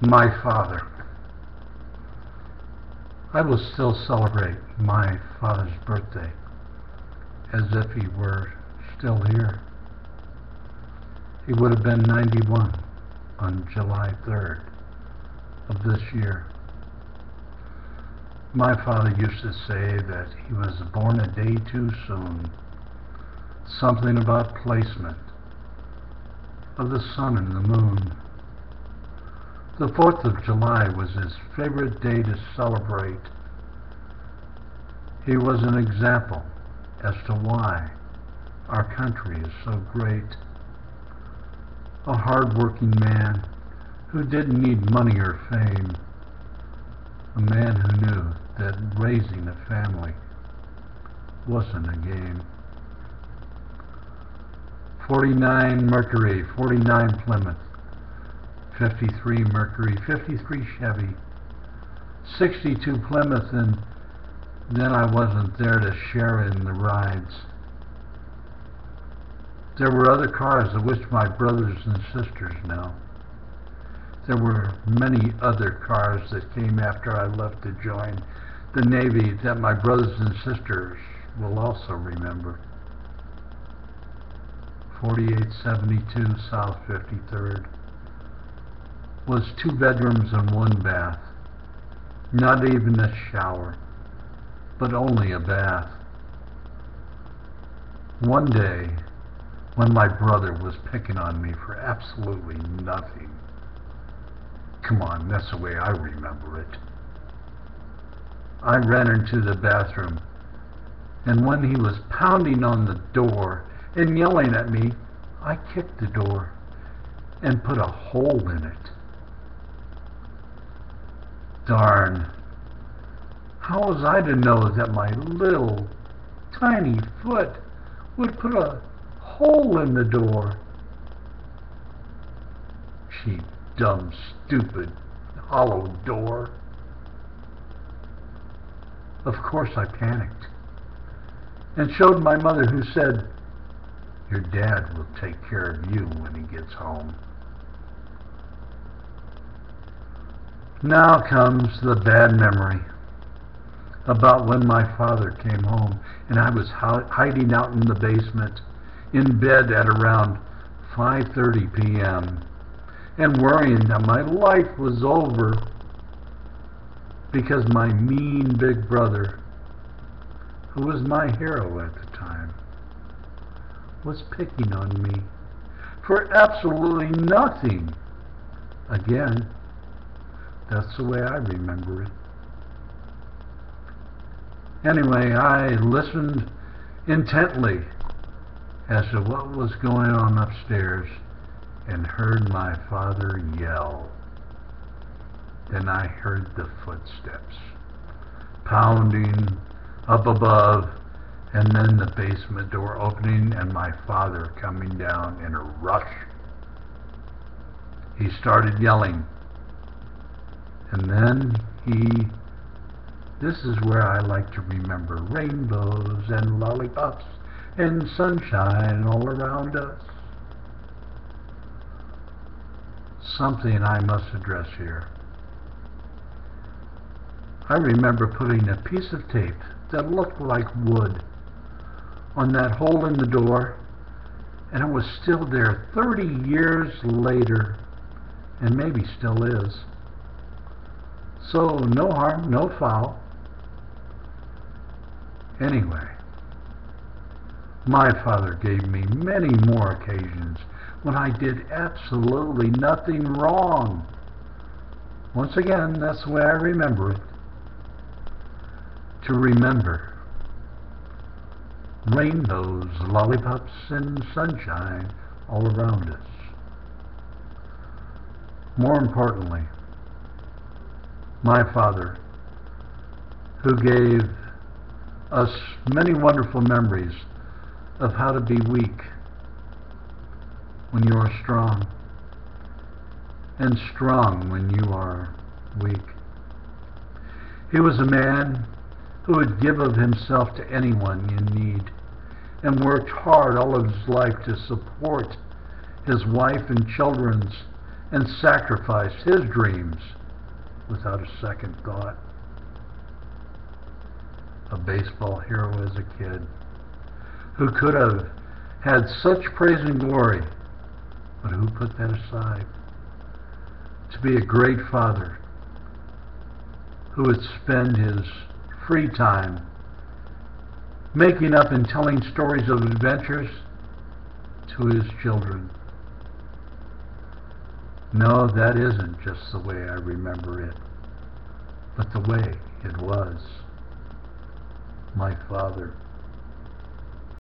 My father. I will still celebrate my father's birthday as if he were still here. He would have been 91 on July 3rd of this year. My father used to say that he was born a day too soon. Something about placement of the sun and the moon. The 4th of July was his favorite day to celebrate. He was an example as to why our country is so great. A hard-working man who didn't need money or fame. A man who knew that raising a family wasn't a game. 49 Mercury, 49 Plymouth, 53 Mercury, 53 Chevy, 62 Plymouth, and then I wasn't there to share in the rides. There were other cars of which my brothers and sisters know. There were many other cars that came after I left to join the Navy that my brothers and sisters will also remember. 4872 South 53rd was 2 bedrooms and 1 bath. Not even a shower, but only a bath. One day, when my brother was picking on me for absolutely nothing. Come on, that's the way I remember it. I ran into the bathroom, and when he was pounding on the door and yelling at me, I kicked the door and put a hole in it. Darn. How was I to know that my little tiny foot would put a hole in the door? Cheap, dumb, stupid, hollow door. Of course I panicked and showed my mother, who said, "Your dad will take care of you when he gets home." Now comes the bad memory about when my father came home and I was hiding out in the basement in bed at around 5:30 p.m. and worrying that my life was over because my mean big brother, who was my hero at the time, was picking on me for absolutely nothing. Again, that's the way I remember it. Anyway, I listened intently as to what was going on upstairs and heard my father yell. Then I heard the footsteps pounding up above, and then the basement door opening and my father coming down in a rush. He started yelling, and then this is where I like to remember rainbows and lollipops and sunshine all around us. Something I must address here. I remember putting a piece of tape that looked like wood on that hole in the door, and it was still there 30 years later, and maybe still is. So no harm, no foul. Anyway, my father gave me many more occasions when I did absolutely nothing wrong. Once again, that's the way I remember it. To remember rainbows, lollipops, and sunshine all around us. More importantly, my father, who gave us many wonderful memories of how to be weak when you are strong, and strong when you are weak. He was a man who would give of himself to anyone in need, and worked hard all of his life to support his wife and children's and sacrificed his dreams without a second thought. A baseball hero as a kid who could have had such praise and glory, but who put that aside to be a great father who would spend his free time making up and telling stories of adventures to his children. No, that isn't just the way I remember it, but the way it was. My father.